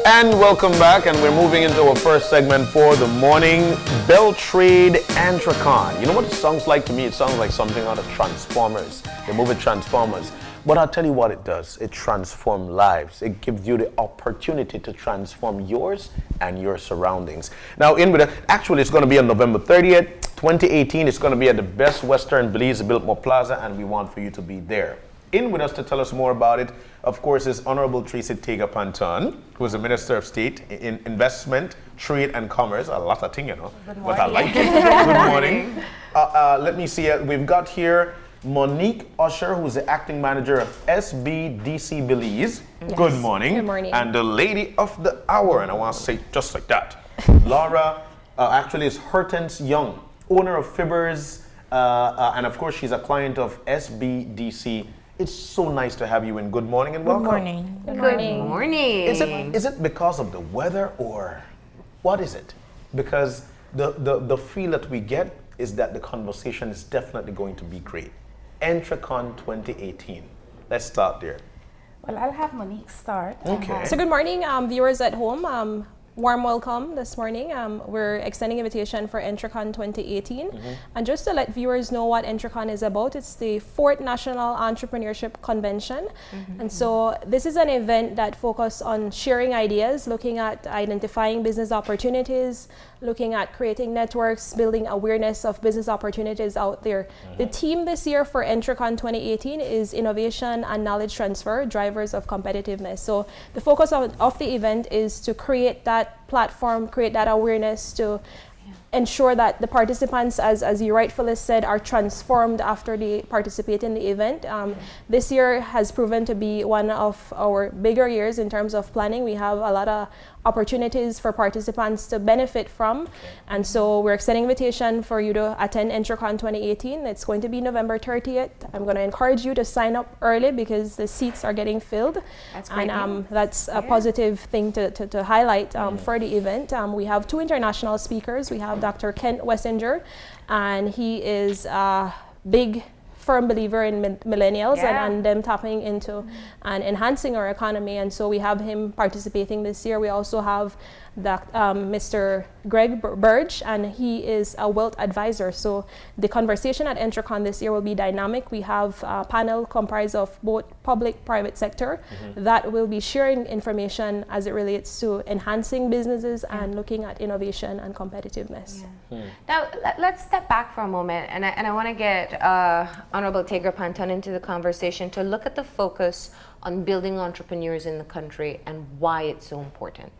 And welcome back, and we're moving into our first segment for the morning, BELTRAIDE EntreCon. You know what it sounds like to me? It sounds like something out of Transformers, the movie Transformers. But I'll tell you what it does. It transforms lives. It gives you the opportunity to transform yours and your surroundings. Now, actually, it's going to be on November 30th, 2018. It's going to be at the Best Western Belize Biltmore Plaza, and we want for you to be there. In with us to tell us more about it, of course, is Honorable Tracy Taegar Panton, who is the Minister of State in Investment, Trade and Commerce. A lot of things, you know, but I like it. Good morning. Let me see. We've got here Monique Usher, who's the Acting Manager of SBDC Belize. Yes. Good morning. Good morning. And the Lady of the Hour, and I want to say just like that, Laura, actually is Hortense Young, owner of Fibbers, and of course, she's a client of SBDC. It's so nice to have you in. Good morning and welcome. Good morning. Good morning. Good morning. Is it because of the weather or what is it? Because the feel that we get is that the conversation is definitely going to be great. EntreCon 2018. Let's start there. Well, I'll have Monique start. Okay. So good morning, viewers at home. Warm welcome this morning. We're extending invitation for EntreCon 2018. And just to let viewers know what EntreCon is about, it's the 4th National Entrepreneurship Convention. And so this is an event that focuses on sharing ideas, looking at identifying business opportunities, looking at creating networks, building awareness of business opportunities out there. The theme this year for EntreCon 2018 is innovation and knowledge transfer, drivers of competitiveness. So the focus of the event is to create that platform, create that awareness to ensure that the participants, as you rightfully said, are transformed after they participate in the event. This year has proven to be one of our bigger years in terms of planning. We have a lot of opportunities for participants to benefit from. And so we're extending invitation for you to attend EntreCon 2018. It's going to be November 30th. I'm going to encourage you to sign up early because the seats are getting filled. That's great. And that's a positive thing to highlight for the event. We have 2 international speakers. We have Dr. Kent Wessinger, and he is a big firm believer in millennials and them tapping into and enhancing our economy. And so we have him participating this year. We also have Mr. Greg Burge, and he is a wealth advisor. So the conversation at EntreCon this year will be dynamic. We have a panel comprised of both public, private sector that will be sharing information as it relates to enhancing businesses and looking at innovation and competitiveness. Now, let's step back for a moment, and I want to get Honorable Taegar Panton into the conversation to look at the focus on building entrepreneurs in the country and why it's so important.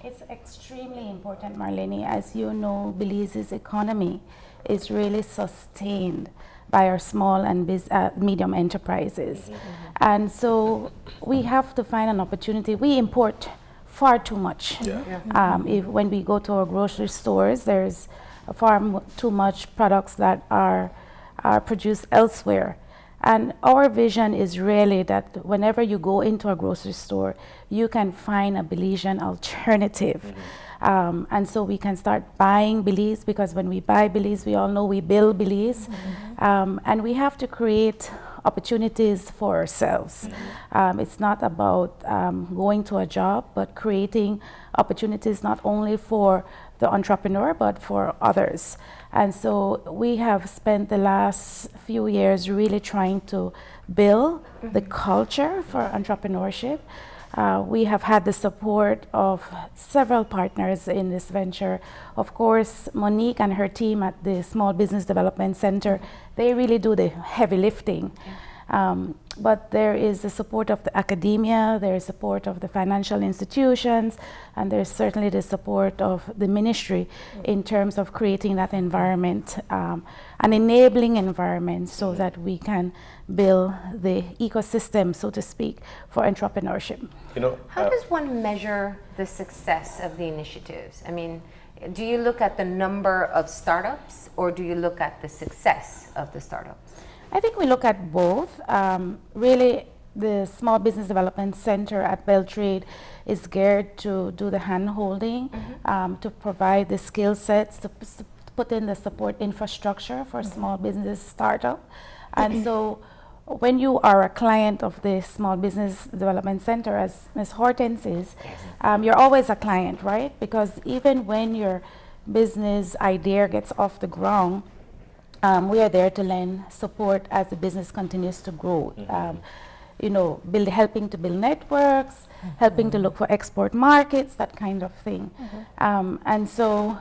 It's extremely important, Marlene. As you know, Belize's economy is really sustained by our small and medium enterprises. And so we have to find an opportunity. We import far too much. When we go to our grocery stores, there's far too much products that are produced elsewhere. And our vision is really that whenever you go into a grocery store, you can find a Belizean alternative. And so we can start buying Belize, because when we buy Belize, we all know we build Belize. And we have to create opportunities for ourselves. It's not about going to a job, but creating opportunities not only for the entrepreneur, but for others. And so we have spent the last few years really trying to build the culture for entrepreneurship. We have had the support of several partners in this venture. Of course, Monique and her team at the Small Business Development Center, they really do the heavy lifting. But there is the support of the academia, there is support of the financial institutions, and there's certainly the support of the ministry in terms of creating that environment, an enabling environment so that we can build the ecosystem, so to speak, for entrepreneurship. You know, How does one measure the success of the initiatives? I mean, do you look at the number of startups, or do you look at the success of the startups? I think we look at both. Really, the Small Business Development Center at BELTRAIDE is geared to do the hand-holding, to provide the skill sets, to put in the support infrastructure for small business startup. And so when you are a client of the Small Business Development Center, as Ms. Hortense is, you're always a client, right? Because even when your business idea gets off the ground, we are there to lend support as the business continues to grow. You know, helping to build networks, helping to look for export markets, that kind of thing. And so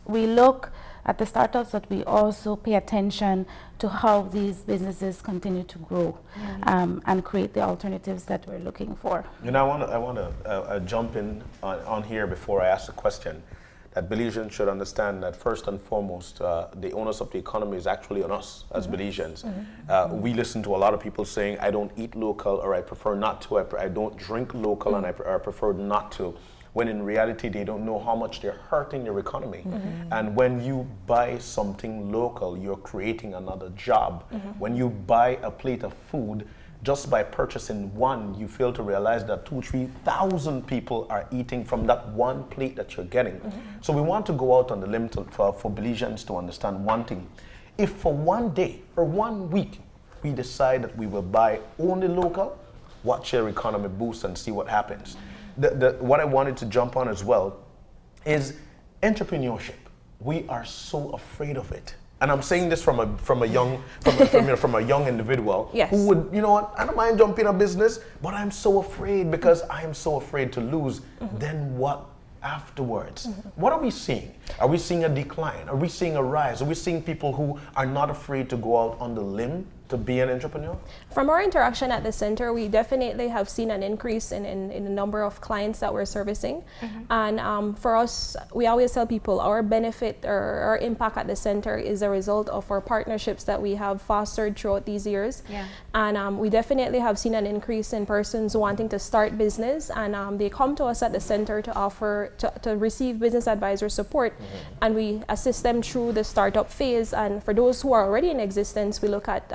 we look at the startups, but we also pay attention to how these businesses continue to grow and create the alternatives that we're looking for. You know, I want to jump in on here before I ask the question. That Belizeans should understand that first and foremost, the onus of the economy is actually on us as Belizeans. We listen to a lot of people saying, I don't eat local, or I prefer not to, I don't drink local, and I prefer not to, when in reality they don't know how much they're hurting your economy. And when you buy something local, you're creating another job. When you buy a plate of food, just by purchasing one, you fail to realize that 2,000-3,000 people are eating from that one plate that you're getting. So we want to go out on the limb for Belizeans to understand one thing. If for one day or 1 week we decide that we will buy only local, watch your economy boost and see what happens. What I wanted to jump on as well is entrepreneurship. We are so afraid of it. And I'm saying this from a young individual who would, you know what, I don't mind jumping a business, but I'm so afraid because I am so afraid to lose. Then what afterwards? What are we seeing? Are we seeing a decline? Are we seeing a rise? Are we seeing people who are not afraid to go out on the limb to be an entrepreneur? From our interaction at the center, we definitely have seen an increase in the number of clients that we're servicing. And for us, we always tell people our benefit or our impact at the center is a result of our partnerships that we have fostered throughout these years. And we definitely have seen an increase in persons wanting to start business, and they come to us at the center to offer, to receive business advisor support. And we assist them through the startup phase. And for those who are already in existence, we look at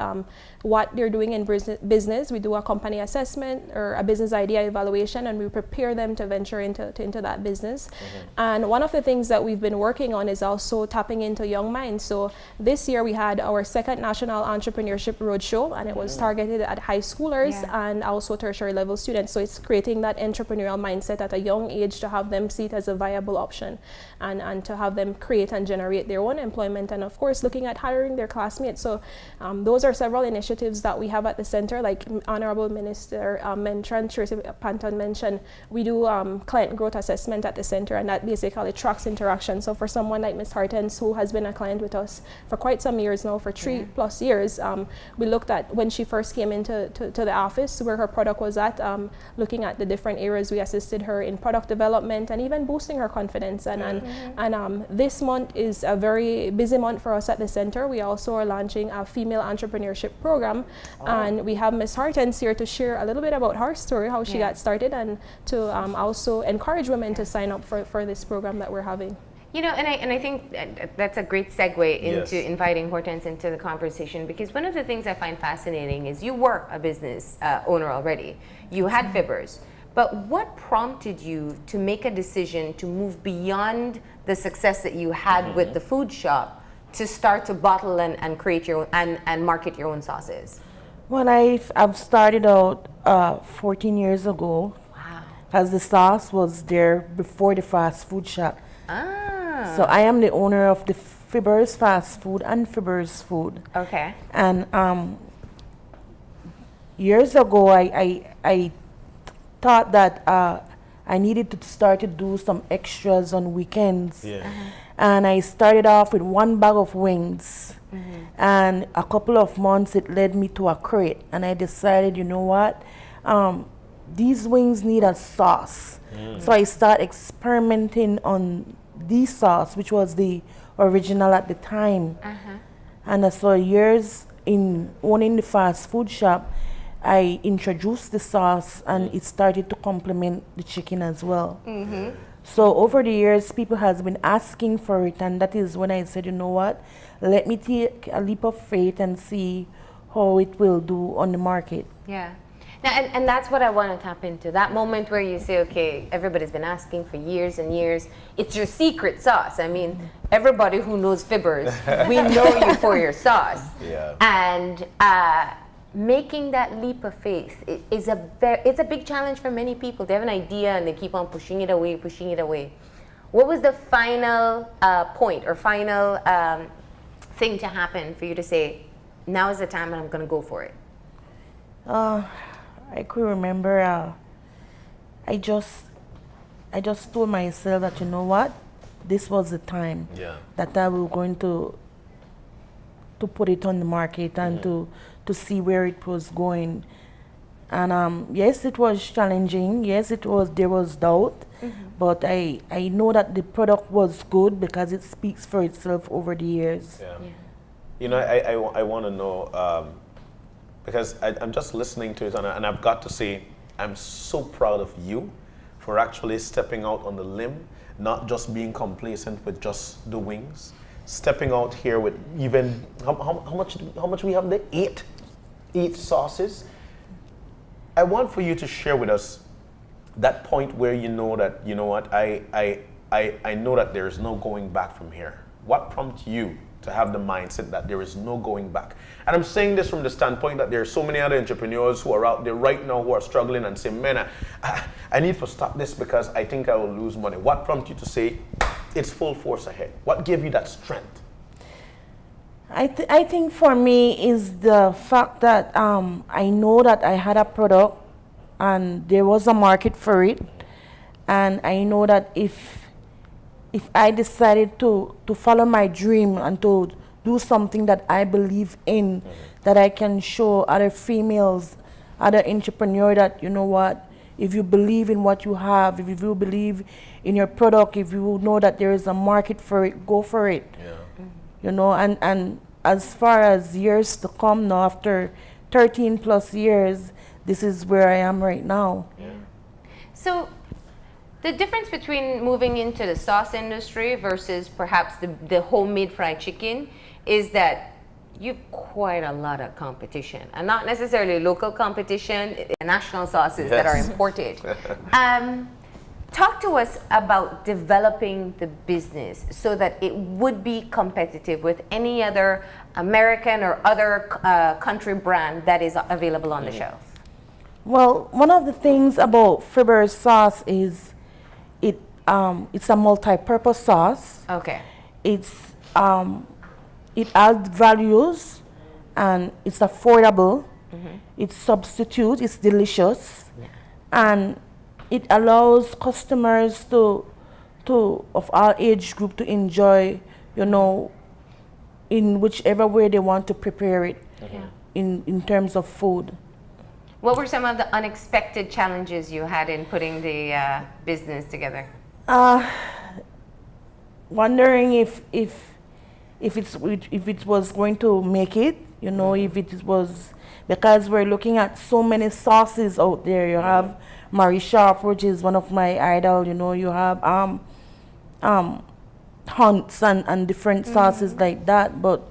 what they're doing in business. We do a company assessment or a business idea evaluation, and we prepare them to venture into that business. And one of the things that we've been working on is also tapping into young minds. So this year we had our second National Entrepreneurship Roadshow, and it was targeted at high schoolers and also tertiary level students. So it's creating that entrepreneurial mindset at a young age to have them see it as a viable option, and to have them create and generate their own employment, and of course looking at hiring their classmates. So those are several initiatives that we have at the center, like Honorable Minister Tracy Panton mentioned. We do client growth assessment at the center, and that basically tracks interaction. So for someone like Ms. Hortense, who has been a client with us for quite some years now, for 3+ years, we looked at when she first came into the office, where her product was at, looking at the different areas we assisted her in product development and even boosting her confidence. And this month is a very busy month for us at the center. We also are launching a female entrepreneurship program, and we have Ms. Hortense here to share a little bit about her story, how she got started, and to also encourage women to sign up for this program that we're having. You know, and I think that's a great segue into inviting Hortense into the conversation, because one of the things I find fascinating is you were a business owner already. You had fibbers. But what prompted you to make a decision to move beyond the success that you had with the food shop to start to bottle and create your own and market your own sauces? Well, I've started out 14 years ago. Wow. Because the sauce was there before the fast food shop. Ah. So I am the owner of the Fibbers Fast Food and Fibbers Food. Okay. And years ago, I thought that I needed to start to do some extras on weekends. And I started off with 1 bag of wings. And a couple of months it led me to a crate, and I decided, you know what, these wings need a sauce. So I started experimenting on the sauce, which was the original at the time. And so years in owning the fast food shop, I introduced the sauce, and it started to complement the chicken as well. So over the years, people has been asking for it, and that is when I said, you know what, let me take a leap of faith and see how it will do on the market. Yeah. Now, and that's what I want to tap into, that moment where you say, okay, everybody's been asking for years and years. It's your secret sauce. I mean, everybody who knows Fibbers, we know you for your sauce. And making that leap of faith is it's a big challenge for many people. They have an idea and they keep on pushing it away, pushing it away. What was the final point or final thing to happen for you to say, now is the time and I'm going to go for it? I could remember I just told myself that, you know what, this was the time that I was going to put it on the market and to see where it was going. And yes, it was challenging. Yes, there was doubt, but I know that the product was good because it speaks for itself over the years. Yeah. You know, I want to know, because I'm just listening to it, and I've got to say, I'm so proud of you for actually stepping out on the limb, not just being complacent with just the wings, stepping out here with even, how much we have there? 8 sauces. I want for you to share with us that point where you know that, you know what, I know that there is no going back from here. What prompted you to have the mindset that there is no going back? And I'm saying this from the standpoint that there are so many other entrepreneurs who are out there right now who are struggling and saying, man, I need to stop this because I think I will lose money. What prompted you to say, it's full force ahead? What gave you that strength? I think for me is the fact that I know that I had a product and there was a market for it. And I know that if I decided to follow my dream and to do something that I believe in, that I can show other females, other entrepreneurs that, you know what, if you believe in what you have, if you believe in your product, if you know that there is a market for it, go for it. Yeah. You know, and as far as years to come now, after 13 plus years, this is where I am right now. Yeah. So the difference between moving into the sauce industry versus perhaps the homemade fried chicken is that you've quite a lot of competition, and not necessarily local competition, national sauces that are imported. Talk to us about developing the business so that it would be competitive with any other American or other country brand that is available on the shelf. Well, one of the things about Friber's sauce is it's a multi-purpose sauce. Okay. It adds values and it's affordable. It's substitute. It's delicious, and it allows customers to of all age group to enjoy, you know, in whichever way they want to prepare it. In terms of food. What were some of the unexpected challenges you had in putting the business together? Wondering if it was going to make it, you know, if it was, because we're looking at so many sauces out there. You have Marie Sharp, which is one of my idol, you know, you have Hunts and different sauces like that. But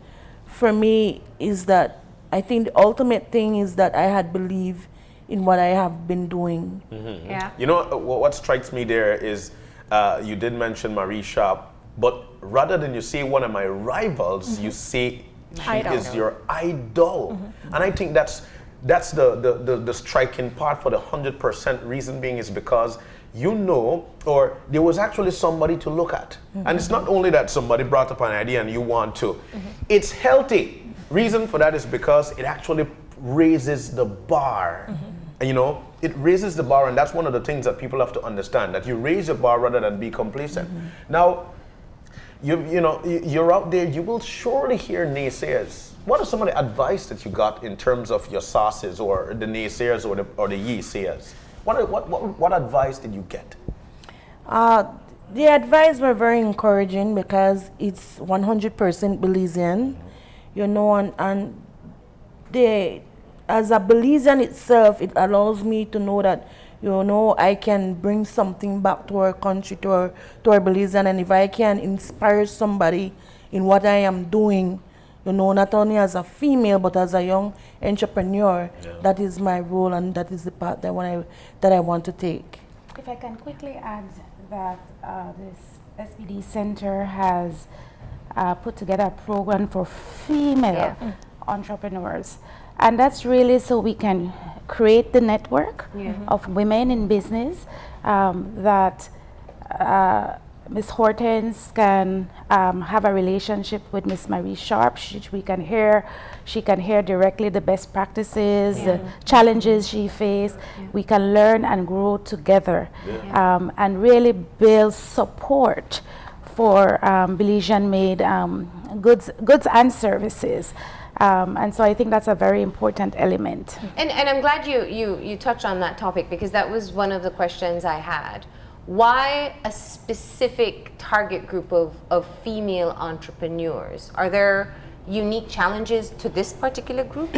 for me is that I think the ultimate thing is that I had believed in what I have been doing. Yeah. You know, what strikes me there is you did mention Marie Sharp, but rather than you say one of my rivals, you say she is your idol. And I think that's the striking part for the 100% reason being is because you know, or there was actually somebody to look at. And it's not only that somebody brought up an idea and you want to. It's healthy. Reason for that is because it actually raises the bar. And, you know, it raises the bar, and that's one of the things that people have to understand, that you raise your bar rather than be complacent. Now, you know, you're out there, you will surely hear naysayers. What are some of the advice that you got in terms of your sauces, or the naysayers, or the ye-sayers? What advice did you get? The advice were very encouraging because it's 100% Belizean, you know, and as a Belizean itself, it allows me to know that, you know, I can bring something back to our country, to our Belizean, and if I can inspire somebody in what I am doing, you know, not only as a female but as a young entrepreneur, that is my role, and that is the path that I want to take. If I can quickly add that this SBD Center has put together a program for female entrepreneurs. And that's really so we can create the network of women in business that Ms. Hortense can have a relationship with Ms. Marie Sharp. She can hear directly the best practices, the challenges she faced. We can learn and grow together and really build support for Belizean-made goods and services. And so I think that's a very important element. And I'm glad you touched on that topic, because that was one of the questions I had. Why a specific target group of female entrepreneurs? Are there unique challenges to this particular group?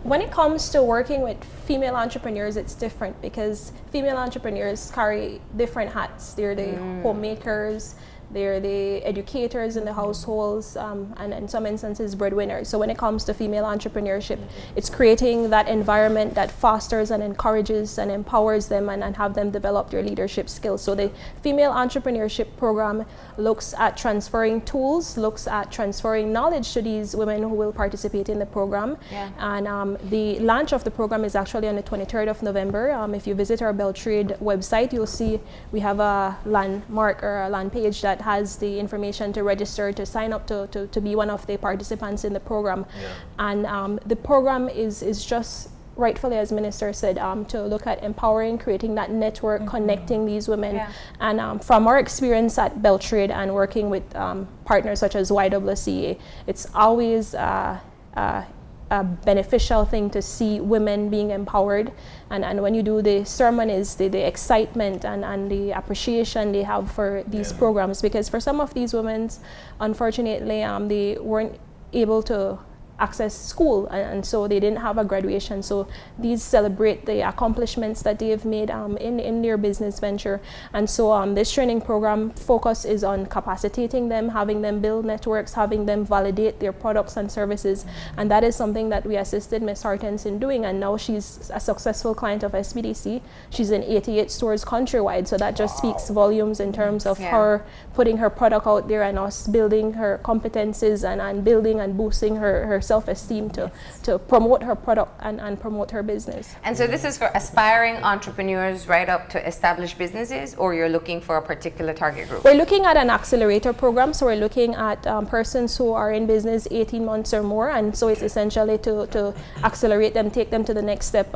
When it comes to working with female entrepreneurs, it's different because female entrepreneurs carry different hats. They're the homemakers, they're the educators in the households, and in some instances breadwinners. So when it comes to female entrepreneurship, it's creating that environment that fosters and encourages and empowers them and have them develop their leadership skills. So the female entrepreneurship program looks at transferring tools, looks at transferring knowledge to these women who will participate in the program. And the launch of the program is actually on the 23rd of November. If you visit our BELTRAIDE website, you'll see we have a landmark or a land page that has the information to register, to sign up to be one of the participants in the program. And the program is just rightfully, as Minister said, to look at empowering, creating that network, connecting these women. And from our experience at BELTRAIDE and working with partners such as YWCA, it's always a beneficial thing to see women being empowered. And when you do the ceremonies, the excitement and the appreciation they have for these programs, because for some of these women, unfortunately, they weren't able to access school, and so they didn't have a graduation. So these celebrate the accomplishments that they have made in their business venture. And so this training program focus is on capacitating them, having them build networks, having them validate their products and services. And that is something that we assisted Ms. Hortense in doing. And now she's a successful client of SBDC. She's in 88 stores countrywide. So that just speaks volumes in terms of her putting her product out there and us building her competencies and building and boosting her self-esteem to promote her product and promote her business. And so this is for aspiring entrepreneurs right up to established businesses, or you're looking for a particular target group? We're looking at an accelerator program, so we're looking at persons who are in business 18 months or more, and so it's essentially to accelerate them, take them to the next step.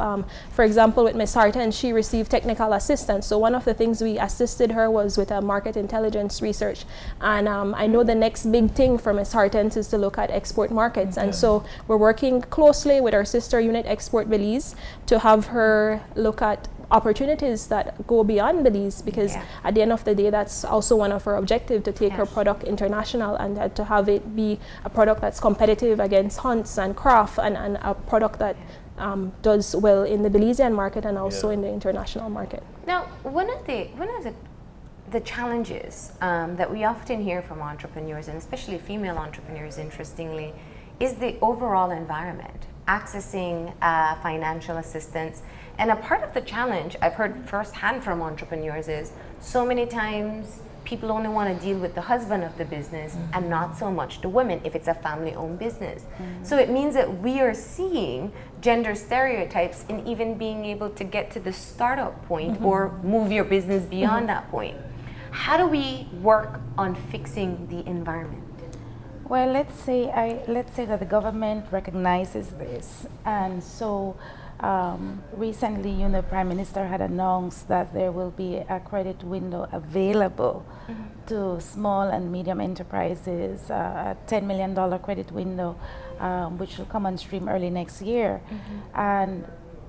For example, with Ms. Harton, she received technical assistance, so one of the things we assisted her was with market intelligence research. And I know the next big thing for Ms. Harton is to look at export markets, and so we're working closely with our sister unit Export Belize to have her look at opportunities that go beyond Belize, because at the end of the day, that's also one of her objectives, to take her product international and to have it be a product that's competitive against Hunts and Craft, and a product that does well in the Belizean market and also in the international market. Now, one of the challenges that we often hear from entrepreneurs, and especially female entrepreneurs, interestingly, is the overall environment, accessing financial assistance. And a part of the challenge I've heard firsthand from entrepreneurs is so many times people only want to deal with the husband of the business and not so much the women if it's a family-owned business. So it means that we are seeing gender stereotypes in even being able to get to the startup point or move your business beyond that point. How do we work on fixing the environment? Well, let's say that the government recognizes this, and so recently, the Prime Minister had announced that there will be a credit window available to small and medium enterprises, a $10 million credit window, which will come on stream early next year, and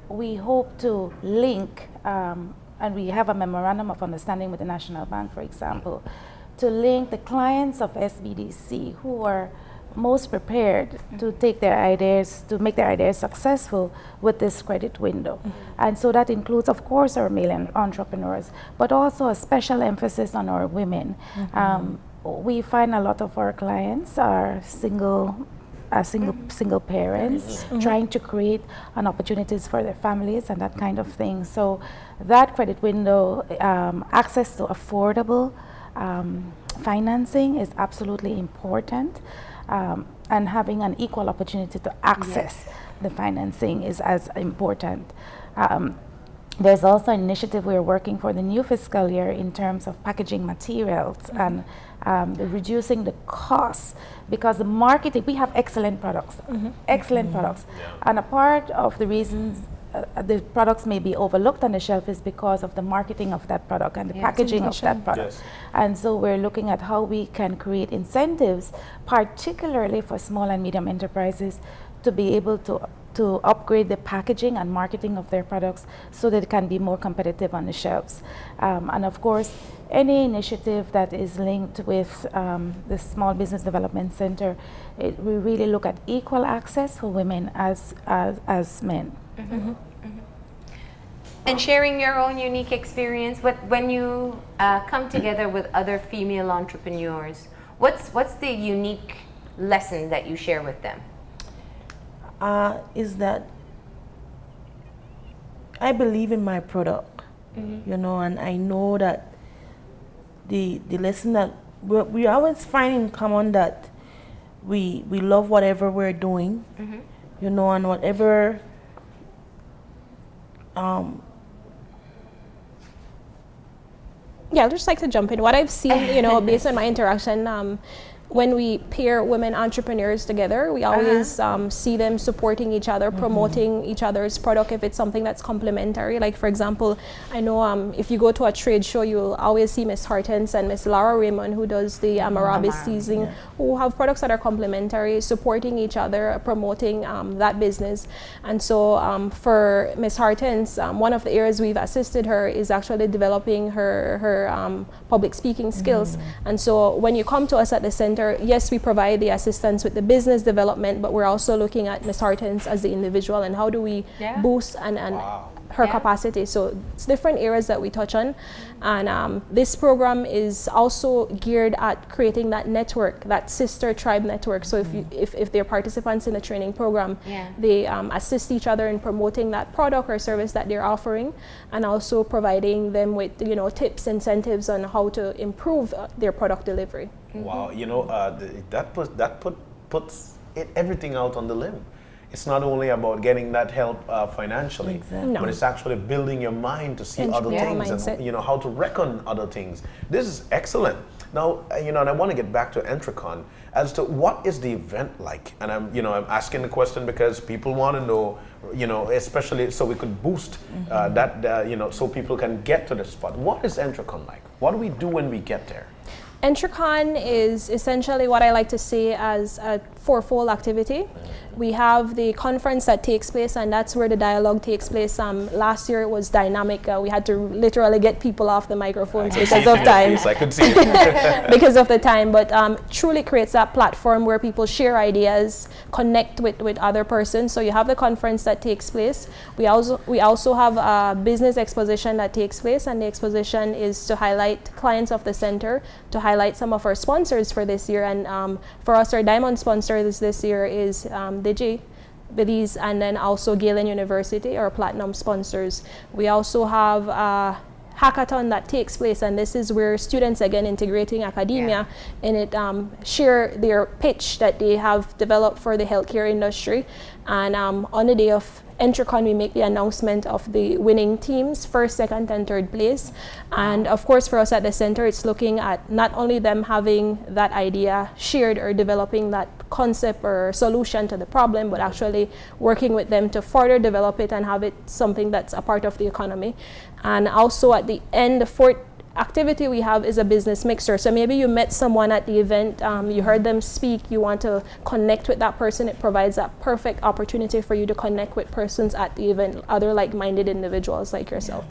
we hope to link, and we have a memorandum of understanding with the National Bank, for example, to link the clients of SBDC who are most prepared to take their ideas, to make their ideas successful with this credit window. And so that includes, of course, our male entrepreneurs, but also a special emphasis on our women. We find a lot of our clients are single parents trying to create opportunities for their families and that kind of thing. So that credit window, access to affordable financing is absolutely important. and having an equal opportunity to access the financing is as important. There's also an initiative we're working for the new fiscal year in terms of packaging materials and reducing the costs, because the marketing, we have excellent products, excellent products. And a part of the reasons the products may be overlooked on the shelf is because of the marketing of that product and the packaging of that product. And so we're looking at how we can create incentives, particularly for small and medium enterprises, to be able to upgrade the packaging and marketing of their products so that it can be more competitive on the shelves. And of course, any initiative that is linked with the Small Business Development Center, we really look at equal access for women as men. And sharing your own unique experience, when you come together with other female entrepreneurs, what's the unique lesson that you share with them? Is that I believe in my product, you know, and I know that the lesson that we always find in common, that we love whatever we're doing, you know, and whatever Yeah, I'd just like to jump in. What I've seen, you know, based on my interaction, when we pair women entrepreneurs together, we always see them supporting each other, promoting each other's product if it's something that's complementary. Like, for example, I know if you go to a trade show, you'll always see Miss Hortense and Miss Laura Raymon, who does the Amarabi seasoning, who have products that are complementary, supporting each other, promoting that business. And so for Miss Hortense, one of the areas we've assisted her is actually developing her public speaking skills. And so when you come to us at the center, yes, we provide the assistance with the business development, but we're also looking at Ms. Hortense as the individual and how do we boost and her capacity. So it's different areas that we touch on. And this program is also geared at creating that network, that sister tribe network. So if they're participants in the training program, they assist each other in promoting that product or service that they're offering, and also providing them with, you know, tips, incentives on how to improve their product delivery. Wow, you know, that puts everything out on the limb. It's not only about getting that help financially, but it's actually building your mind to see other things and, you know, how to reckon other things. This is excellent. Now, you know, and I want to get back to EntreCon as to what is the event like. And I'm asking the question because people want to know, you know, especially so we could boost that, you know, so people can get to the spot. What is EntreCon like? What do we do when we get there? EntreCon is essentially what I like to say as a fourfold activity. We have the conference that takes place, and that's where the dialogue takes place. Last year it was dynamic. We had to literally get people off the microphones because of time. I could see it. Because of the time, but truly creates that platform where people share ideas, connect with other persons. So you have the conference that takes place. We also have a business exposition that takes place, and the exposition is to highlight clients of the center, to highlight some of our sponsors for this year. And for us, our diamond sponsor this year is Belize, and then also Galen University, our platinum sponsors. We also have a hackathon that takes place, and this is where students, again integrating academia in it, share their pitch that they have developed for the healthcare industry. And on the day of EntreCon, we make the announcement of the winning teams, first, second, and third place. And of course, for us at the center, it's looking at not only them having that idea shared or developing that concept or solution to the problem, but actually working with them to further develop it and have it something that's a part of the economy. And also at the end, the fourth activity we have is a business mixer. So maybe you met someone at the event, you heard them speak, you want to connect with that person. It provides a perfect opportunity for you to connect with persons at the event, other like-minded individuals like yourself.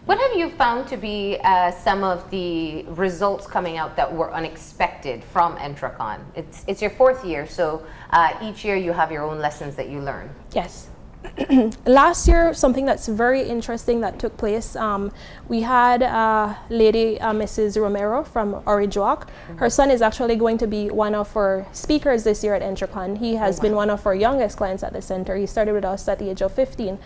What have you found to be some of the results coming out that were unexpected from EntreCon? It's your fourth year, so each year you have your own lessons that you learn. Yes. Last year, something that's very interesting that took place, we had a lady, Mrs. Romero from Orijoak. Her son is actually going to be one of our speakers this year at EntreCon. He has been one of our youngest clients at the center. He started with us at the age of 15.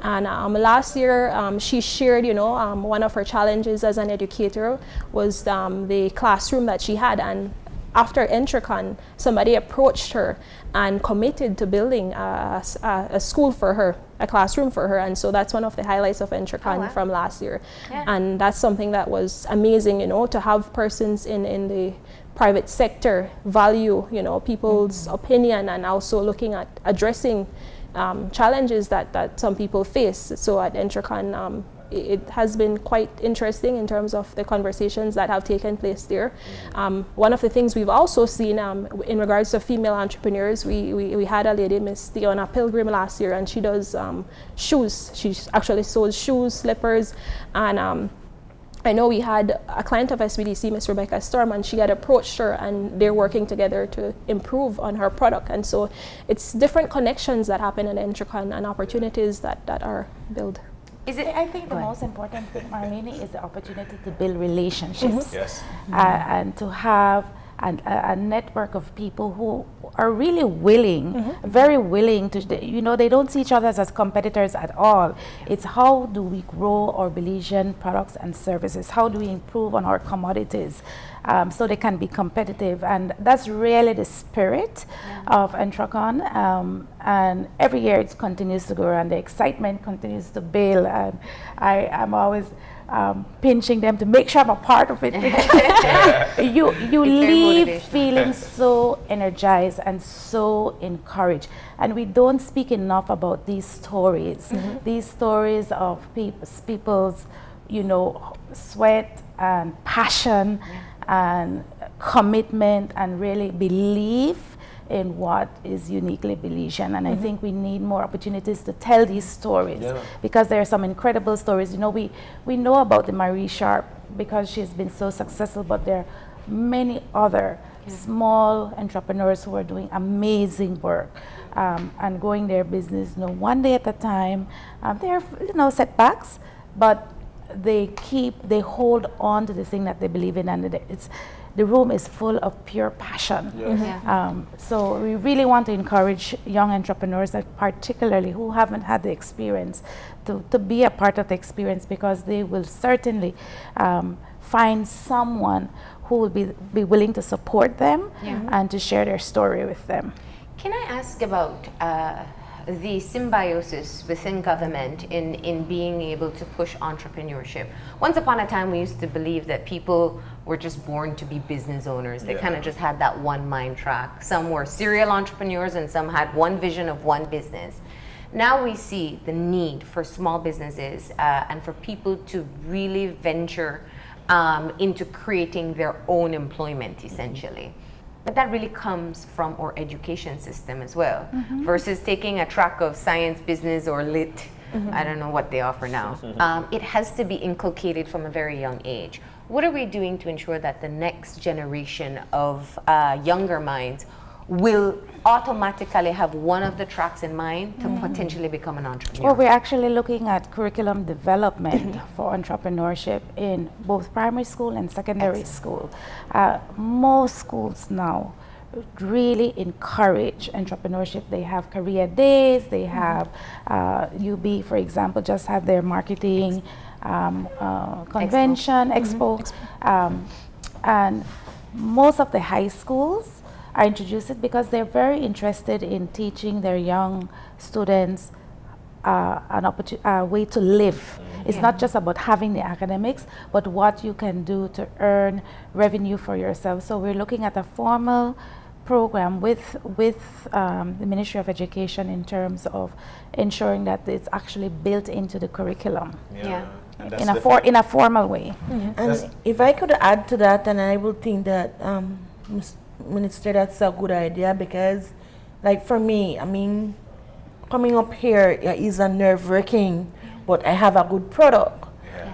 And last year, she shared, you know, one of her challenges as an educator was the classroom that she had. And after EntreCon, somebody approached her and committed to building a school for her, a classroom for her. And so that's one of the highlights of EntreCon from last year. Yeah. And that's something that was amazing, you know, to have persons in the private sector value, you know, people's opinion, and also looking at addressing challenges that some people face. So at EntreCon, it has been quite interesting in terms of the conversations that have taken place there. One of the things we've also seen in regards to female entrepreneurs, we had a lady, Miss Diona Pilgrim, last year, and she does shoes. She actually sold shoes, slippers, and I know we had a client of SBDC, Miss Rebecca Storm, and she had approached her, and they're working together to improve on her product. And so it's different connections that happen at EntreCon and opportunities that are built. I think the most important thing, Marlene, is the opportunity to build relationships. Yes. And to have a network of people who are really willing, very willing to, you know, they don't see each other as competitors at all. It's how do we grow our Belizean products and services? How do we improve on our commodities so they can be competitive? And that's really the spirit of EntreCon. And every year it continues to grow, and the excitement continues to build. And I'm always pinching them to make sure I'm a part of it. you leave feeling so energized and so encouraged. And we don't speak enough about these stories. These stories of people's, you know, sweat and passion and commitment and really belief in what is uniquely Belizean. And I think we need more opportunities to tell these stories, because there are some incredible stories. You know, we know about the Marie Sharp because she's been so successful, but there are many other small entrepreneurs who are doing amazing work and growing their business, you know, one day at a time. There are, you know, setbacks, but they hold on to the thing that they believe in, and the room is full of pure passion. So we really want to encourage young entrepreneurs, and particularly who haven't had the experience, to be a part of the experience, because they will certainly find someone who will be willing to support them and to share their story with them. Can I ask about the symbiosis within government in being able to push entrepreneurship? Once upon a time, we used to believe that people were just born to be business owners. They kind of just had that one mind track. Some were serial entrepreneurs, and some had one vision of one business. Now we see the need for small businesses and for people to really venture into creating their own employment, essentially. But that really comes from our education system as well, versus taking a track of science, business, or lit. I don't know what they offer now. It has to be inculcated from a very young age. What are we doing to ensure that the next generation of younger minds will automatically have one of the tracks in mind to potentially become an entrepreneur? Well, we're actually looking at curriculum development for entrepreneurship in both primary school and secondary school. Most schools now really encourage entrepreneurship. They have career days, they have UB, for example, just had their marketing convention, expo. And most of the high schools are introduced it because they're very interested in teaching their young students a way to live. It's not just about having the academics, but what you can do to earn revenue for yourself. So we're looking at a formal program with the Ministry of Education in terms of ensuring that it's actually built into the curriculum in a formal way. And if I could add to that, and I will think that Minister, that's a good idea, because like for me, I mean, coming up here is a nerve-wracking, but I have a good product.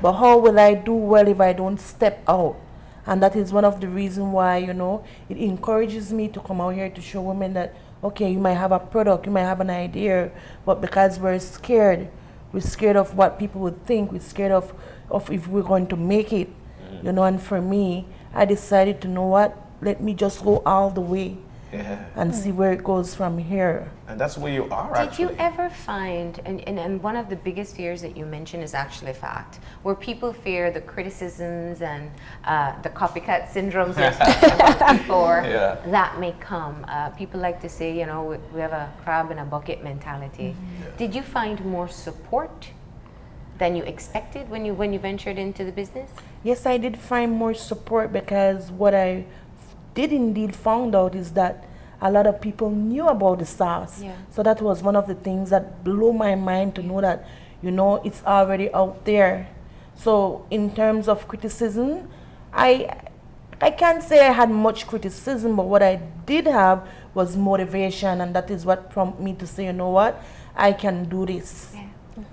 But how will I do well if I don't step out? And that is one of the reasons why, you know, it encourages me to come out here to show women that, okay, you might have a product, you might have an idea, but because we're scared of what people would think, we're scared of if we're going to make it, you know. And for me, I decided to know what, let me just go all the way and see where it goes from here. And that's where you are, Did actually. you ever find, and one of the biggest fears that you mentioned is actually a fact, where people fear the criticisms and the copycat syndromes you're talking about before, that may come. People like to say, you know, we have a crab in a bucket mentality. Did you find more support than you expected when you ventured into the business? Yes, I did find more support, because what I did indeed found out is that a lot of people knew about the sauce. So that was one of the things that blew my mind, to know that, you know, it's already out there. So in terms of criticism, I can't say I had much criticism, but what I did have was motivation, and that is what prompted me to say, you know what, I can do this.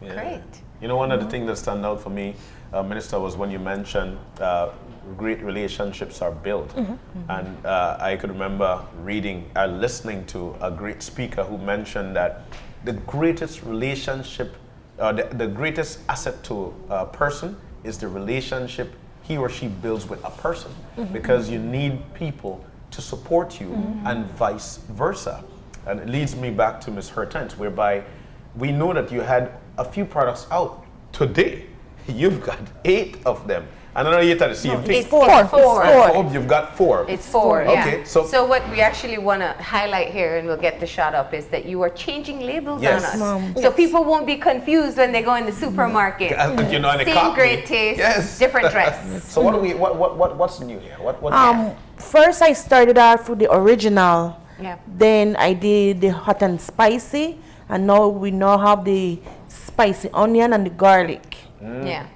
Great. You know, one of the things that stand out for me, Minister, was when you mentioned great relationships are built. And I could remember listening to a great speaker who mentioned that the greatest relationship, the greatest asset to a person is the relationship he or she builds with a person. Because you need people to support you, and vice versa. And it leads me back to Ms. Hortense, whereby we know that you had a few products out. Today, you've got 8 of them. And I know you're at the same thing. It's four. You've got 4. It's 4, yeah. Okay, so what we actually want to highlight here, and we'll get the shot up, is that you are changing labels on us. So people won't be confused when they go in the supermarket. You know, and Same great taste, different dress. So what's new here? What First I started off with the original. Yeah. Then I did the hot and spicy, and now we now have the spicy onion and the garlic. Yeah.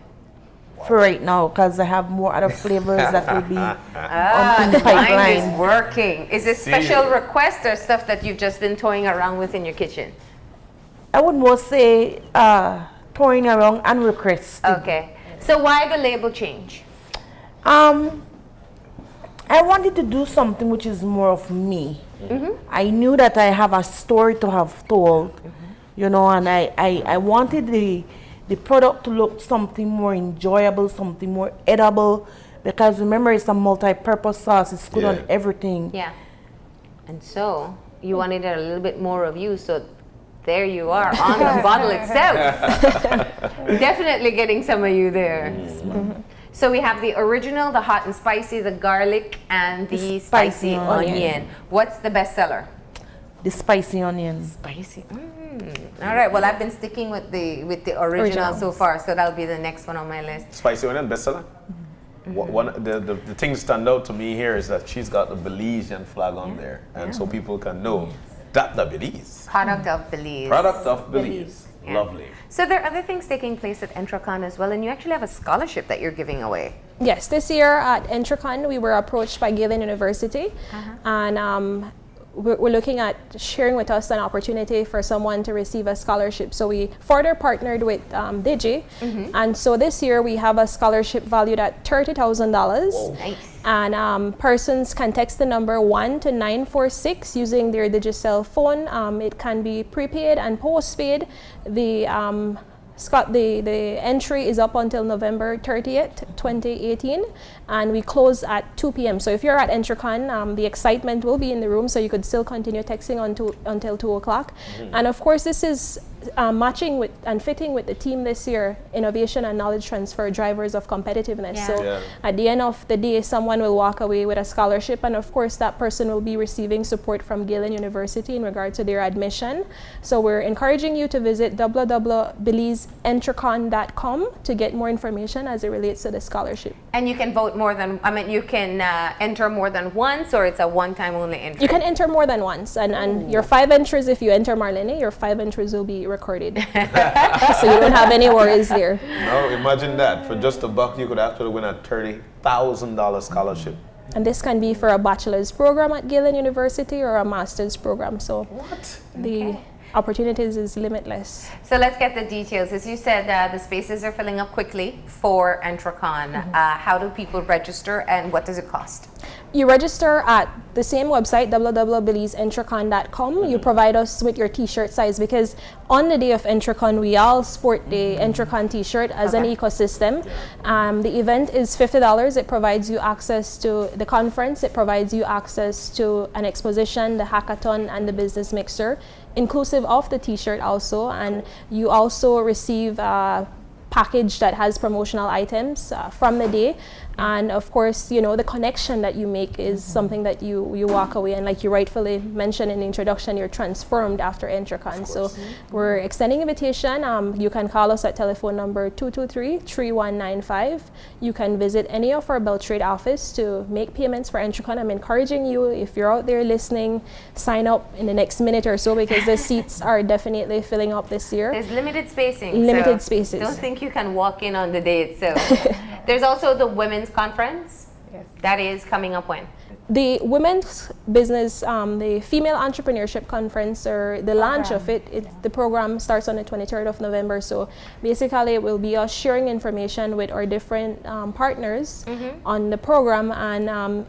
For right now, because I have more other flavors that will be on the The mind pipeline. is working. Is it special request or stuff that you've just been toying around with in your kitchen? I would more say touring around and request. Okay. So why the label change? I wanted to do something which is more of me. I knew that I have a story to have told, you know, and I wanted the product to look something more enjoyable, something more edible, because remember, it's a multi-purpose sauce. It's good on everything. Yeah. And so you wanted a little bit more of you, so there you are on the bottle itself. Definitely getting some of you there. So we have the original, the hot and spicy, the garlic, and the spicy onion. What's the best seller? The spicy onion. Spicy. All right. Well, I've been sticking with the original so far, so that'll be the next one on my list. Spicy onion bestseller? The thing that stand out to me here is that she's got the Belizean flag on there, and so people can know that the Belize. Product of Belize. Product of Belize. Lovely. So there are other things taking place at EntreCon as well, and you actually have a scholarship that you're giving away. Yes, this year at EntreCon, we were approached by Galen University, and we're looking at sharing with us an opportunity for someone to receive a scholarship. So we further partnered with Digi, and so this year we have a scholarship valued at $30,000. Nice. And persons can text the number 1 to 946 using their Digicel phone. It can be prepaid and postpaid. The entry is up until November 30th, 2018, and we close at 2 p.m. So if you're at EntreCon, the excitement will be in the room, so you could still continue texting until 2 o'clock. And of course, this is matching with and fitting with the theme this year, innovation and knowledge transfer, drivers of competitiveness. So at the end of the day, someone will walk away with a scholarship, and of course that person will be receiving support from Galen University in regard to their admission. So we're encouraging you to visit www.belizentrecon.com to get more information as it relates to the scholarship. And you can vote you can enter more than once, or it's a one-time only entry? You can enter more than once, and your 5 entries, if you enter Marlene, your 5 entries will be recorded. So you don't have any worries there. No, imagine that. For just $1, you could actually win a $30,000 scholarship. And this can be for a bachelor's program at Galen University or a master's program. So the opportunities is limitless. So let's get the details. As you said, the spaces are filling up quickly for EntreCon. How do people register, and what does it cost? You register at the same website, www.belizeentrecon.com. You provide us with your t-shirt size, because on the day of EntreCon, we all sport the EntreCon t-shirt as an ecosystem. The event is $50. It provides you access to the conference. It provides you access to an exposition, the hackathon, and the business mixer, inclusive of the t-shirt also. And you also receive a package that has promotional items from the day. And of course, you know, the connection that you make is something that you walk away, and like you rightfully mentioned in the introduction, you're transformed after EntreCon. So we're extending invitation. You can call us at telephone number 223-3195. You can visit any of our BELTRAIDE office to make payments for EntreCon. I'm encouraging you, if you're out there listening, sign up in the next minute or so, because the seats are definitely filling up this year. There's limited spacing. Limited spaces. Don't think you can walk in on the day itself. There's also the women's conference. Yes. That is coming up when? The women's business, the female entrepreneurship conference, or the launch of it, the program starts on the 23rd of November. So basically it will be us sharing information with our different partners on the program, and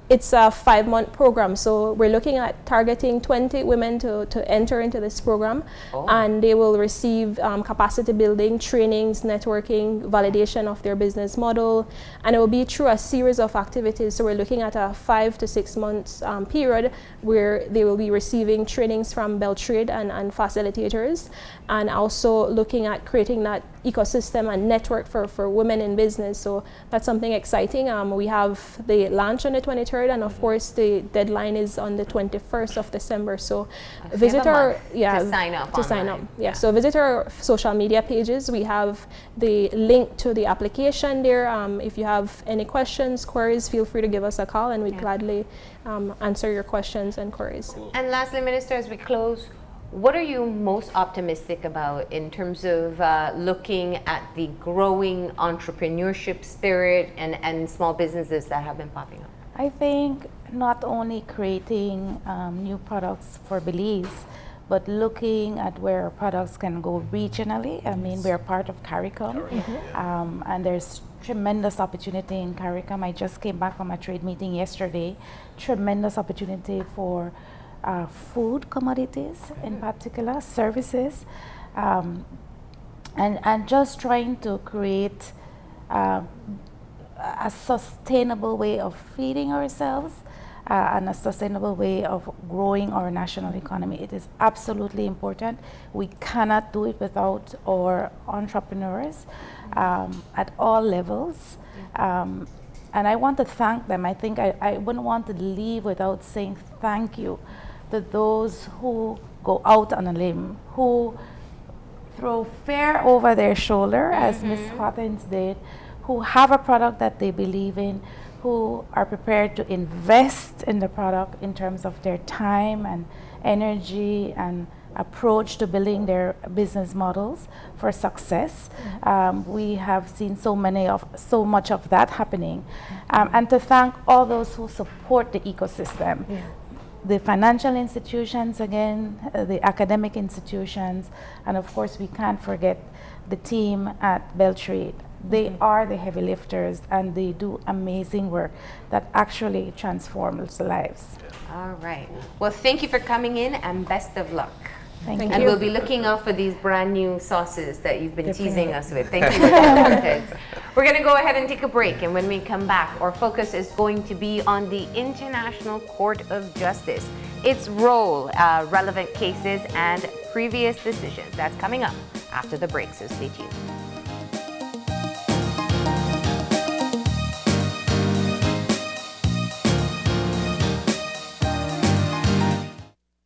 it's a 5-month program. So we're looking at targeting 20 women to enter into this program, and they will receive capacity building, trainings, networking, validation of their business model, and it will be through a series of activities. So we're looking at a 5 to 6 months period where they will be receiving trainings from BELTRAIDE and facilitators, and also looking at creating that ecosystem and network for women in business. So that's something exciting. We have the launch on the 23rd, and of course the deadline is on the 21st of December. So visit our to sign up. So visit our social media pages. We have the link to the application there. If you have any questions, queries, feel free to give us a call, and we'd gladly answer your questions and queries. And lastly, Minister, as we close, what are you most optimistic about in terms of looking at the growing entrepreneurship spirit and small businesses that have been popping up? I think not only creating new products for Belize, but looking at where our products can go regionally. I mean, we're part of CARICOM, and there's tremendous opportunity in CARICOM. I just came back from a trade meeting yesterday. Tremendous opportunity for food commodities, in particular, services, and just trying to create a sustainable way of feeding ourselves and a sustainable way of growing our national economy. It is absolutely important. We cannot do it without our entrepreneurs at all levels. And I want to thank them. I think I wouldn't want to leave without saying thank you to those who go out on a limb, who throw fear over their shoulder, as Ms. Hawkins did, who have a product that they believe in, who are prepared to invest in the product in terms of their time and energy and approach to building their business models for success. We have seen so much of that happening. And to thank all those who support the ecosystem. The financial institutions, again, the academic institutions, and of course we can't forget the team at BELTRAIDE. They are the heavy lifters, and they do amazing work that actually transforms lives. All right. Well, thank you for coming in, and best of luck. Thank you. And we'll be looking out for these brand new sauces that you've been teasing us with. Thank you for that. We're going to go ahead and take a break, and when we come back, our focus is going to be on the International Court of Justice, its role, relevant cases, and previous decisions. That's coming up after the break, so stay tuned.